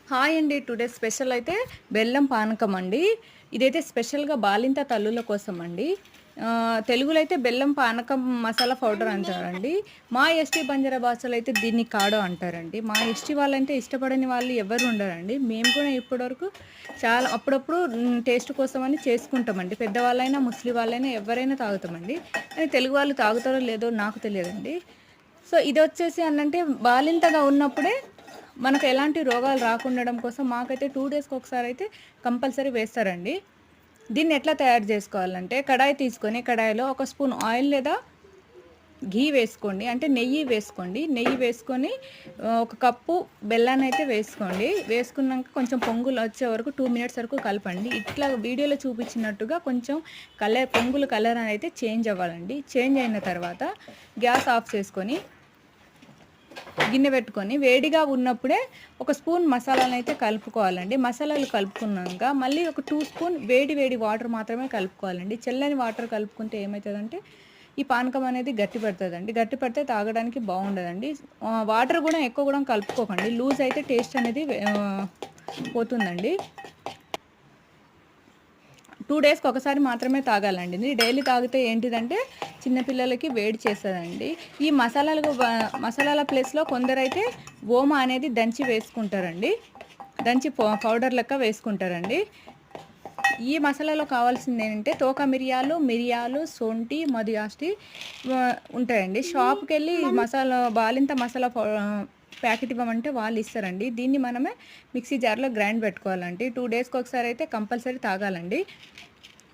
Hi అండి. Today special అయితే బెల్లం పానకం అండి. ఇదైతే స్పెషల్‌గా బాలింత తల్లుల కోసం అండి. తెలుగులో అయితే బెల్లం పానకం మసాలా పౌడర్ అంటారండి. మా ఎస్టీ బంజారా భాషలో అయితే దీన్ని కాడో అంటారండి. మా ఎస్టీ వాళ్ళంటే ఇష్టపడని వాళ్ళు ఎవరు ఉండరండి. మేము కూడా ఇప్పటివరకు చాలా అప్పుడప్పుడు టేస్ట్ కోసమని చేసుకుంటామండి. పెద్దవాళ్ళైనా, ముసలి వాళ్ళైనా ఎవరైనా తాగుతామండి. కానీ తెలుగు వాళ్ళు తాగుతారో లేదో నాకు తెలియదండి. సో, ఇదొచ్చేసి అనంటే బాలింతగా ఉన్నప్పుడే మనకు ఎలాంటి రోగాలు రాకుండడం కోసం మాకైతే 2 డేస్‌కి ఒకసారయితే కంపల్సరీ వేస్తారండి. దీన్ని ఎట్లా తయారు జేసుకోవాలంటే కడాయి తీసుకొని, కడాయిలో ఒక స్పూన్ ఆయిల్ లేదా ఘీ వేసుకోండి. అంటే నెయ్యి వేసుకోండి. నెయ్యి వేసుకొని ఒక కప్పు బెల్లాన్నయితే వేసుకోండి. వేసుకున్నాక కొంచెం పొంగులొచ్చే వరకు 2 మినిట్స్ వరకు కలపండి. ఇట్లా వీడియోలో చూపించినట్టుగా కొంచెం పొంగులు కలర్ అనేది చేంజ్ అవ్వాలండి. చేంజ్ అయిన తర్వాత గ్యాస్ ఆఫ్ చేసుకొని గిన్నె పెట్టుకొని వేడిగా ఉన్నప్పుడే ఒక స్పూన్ మసాలాలనైతే కలుపుకోవాలండి. మసాలాలు కలుపుకున్నాక మళ్ళీ ఒక 2 స్పూన్ వేడి వేడి వాటర్ మాత్రమే కలుపుకోవాలండి. చల్లని వాటర్ కలుపుకుంటే ఏమైతదంటే ఈ పానకం అనేది గట్టి పడతదండి. గట్టి పడితే తాగడానికి బాగుండదండి. వాటర్ కూడా ఎక్కువ కూడా కలుపుకోకండి. లూజ్ అయితే టేస్ట్ అనేది పోతుందండి. 2 డేస్‌కి ఒకసారి మాత్రమే తాగాలండి. ఇది డైలీ తాగితే ఏంటిదంటే చిన్న పిల్లలకి వేడి చేస్తదండి. ఈ మసాలాల ప్లేస్‌లో కొందరైతే ఓమ అనేది దంచి వేసుకుంటారండి. దంచి పౌడర్ లెక్క వేసుకుంటారండి. ఈ మసాలాలో కావాల్సిందేంటంటే తోక మిరియాలు, సొంఠి, మదియాస్టి ఉంటాయండి. షాప్‌కెళ్ళి బాలింత మసాలా ప్యాకెట్ ఇవ్వమంటే వాళ్ళు ఇస్తారండి. దీన్ని మనమే మిక్సీ జార్‌లో గ్రైండ్ పెట్టుకోవాలండి. 2 డేస్‌కి ఒకసారి అయితే కంపల్సరీ తాగాలండి.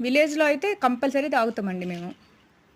విలేజ్‌లో అయితే కంపల్సరీ తాగుతామండి మేము.